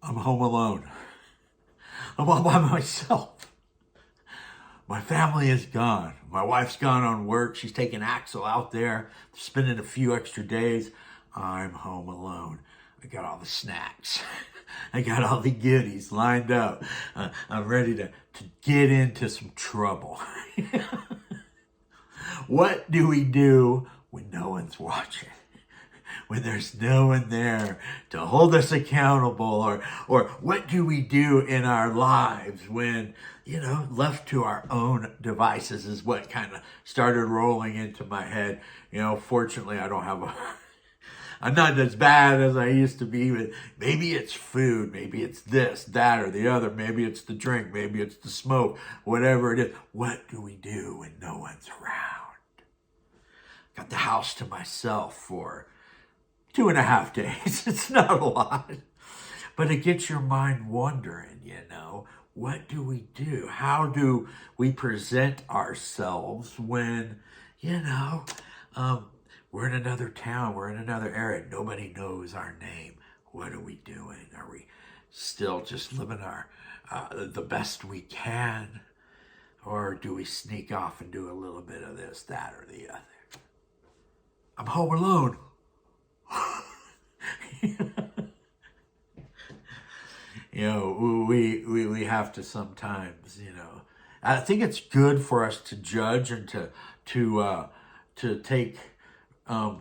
I'm home alone. I'm all by myself. My family is gone. My wife's gone on work. She's taking Axel out there, spending a few extra days. I'm home alone. I got all the snacks. I got all the goodies lined up. I'm ready to get into some trouble. What do we do when no one's watching? When there's no one there to hold us accountable, or what do we do in our lives when, left to our own devices is what kind of started rolling into my head. Fortunately, I'm not as bad as I used to be, but maybe it's food, maybe it's this, that, or the other, maybe it's the drink, maybe it's the smoke, whatever it is. What do we do when no one's around? Got the house to myself for 2.5 days. It's not a lot, but it gets your mind wondering, what do we do? How do we present ourselves when, we're in another town, we're in another area, nobody knows our name. What are we doing? Are we still just living the best we can? Or do we sneak off and do a little bit of this, that, or the other? I'm home alone. We have to sometimes, I think it's good for us to judge and to take a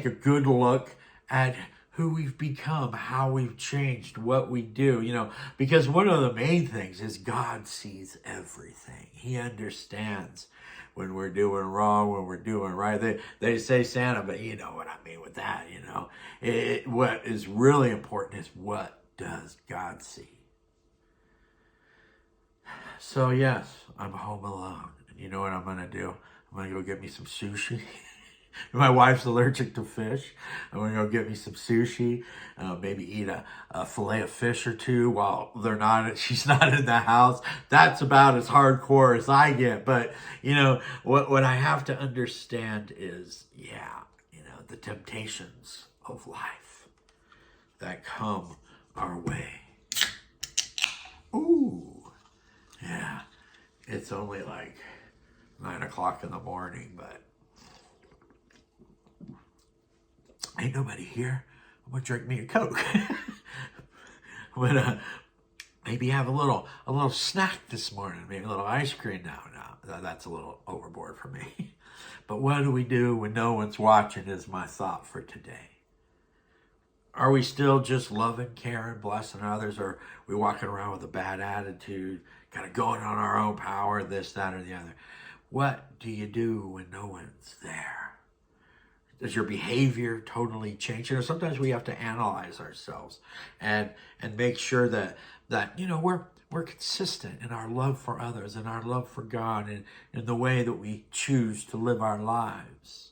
good look at who we've become, how we've changed, what we do, because one of the main things is God sees everything. He understands when we're doing wrong, when we're doing right. They say Santa, but you know what I mean with that, what is really important is, what does God see? So yes, I'm home alone. And you know what I'm going to do? I'm going to go get me some sushi. My wife's allergic to fish. I'm going to go get me some sushi, maybe eat a fillet of fish or two while she's not in the house. That's about as hardcore as I get. But, what I have to understand is, the temptations of life that come our way. Ooh, yeah, it's only like 9 o'clock in the morning, but ain't nobody here. I'm gonna drink me a Coke. I'm gonna maybe have a little snack this morning, maybe a little ice cream. No, that's a little overboard for me. But what do we do when no one's watching is my thought for today. Are we still just loving, caring, blessing others, or are we walking around with a bad attitude, kind of going on our own power, this, that, or the other? What do you do when no one's there? Does your behavior totally change? Sometimes we have to analyze ourselves and make sure that we're consistent in our love for others and our love for God and in the way that we choose to live our lives.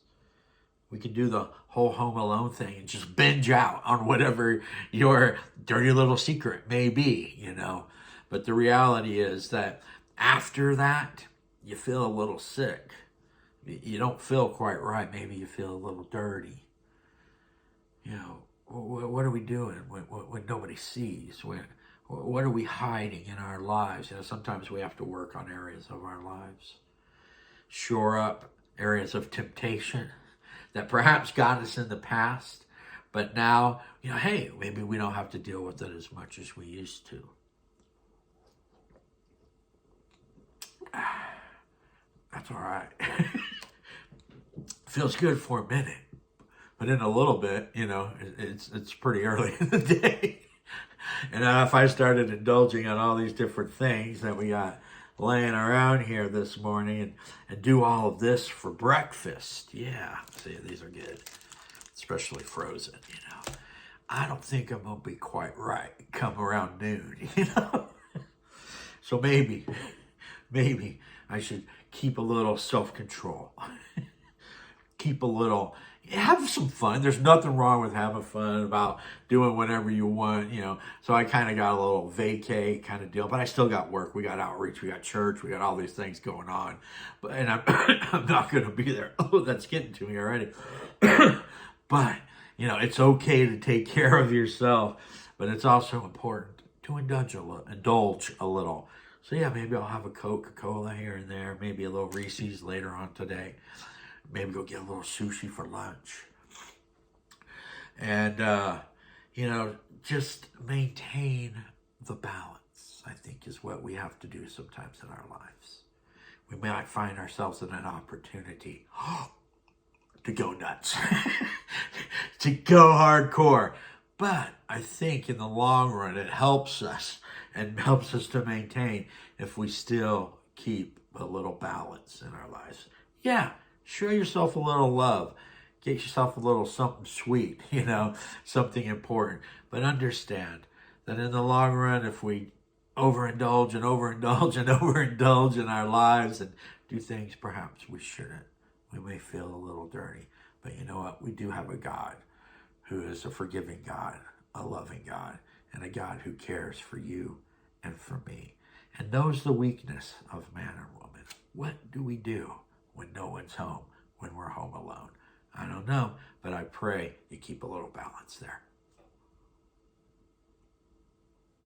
We can do the whole Home Alone thing and just binge out on whatever your dirty little secret may be, But the reality is that after that, you feel a little sick. You don't feel quite right. Maybe you feel a little dirty. What are we doing when nobody sees? What are we hiding in our lives? Sometimes we have to work on areas of our lives. Shore up areas of temptation that perhaps got us in the past, but now, hey, maybe we don't have to deal with it as much as we used to. That's all right. Feels good for a minute, but in a little bit, it's pretty early in the day. And if I started indulging on all these different things that we got laying around here this morning and do all of this for breakfast, yeah, see, these are good, especially frozen, I don't think I'm going to be quite right come around noon, So maybe I should keep a little self-control. Have some fun. There's nothing wrong with having fun, about doing whatever you want, So I kind of got a little vacay kind of deal, but I still got work. We got outreach, we got church, we got all these things going on. And I'm not going to be there. Oh, that's getting to me already. But, it's okay to take care of yourself. but it's also important to indulge a little. So yeah, maybe I'll have a Coca-Cola here and there, maybe a little Reese's later on today. Maybe go get a little sushi for lunch. And, just maintain the balance, I think, is what we have to do sometimes in our lives. We might find ourselves in an opportunity to go nuts, to go hardcore. But I think in the long run, it helps us and helps us to maintain if we still keep a little balance in our lives. Yeah, show yourself a little love. Get yourself a little something sweet, something important. But understand that in the long run, if we overindulge and overindulge and overindulge in our lives and do things perhaps we shouldn't, we may feel a little dirty. But you know what? We do have a God who is a forgiving God, a loving God, and a God who cares for you and for me, and knows the weakness of man or woman. What do we do when no one's home, when we're home alone? I don't know, but I pray you keep a little balance there.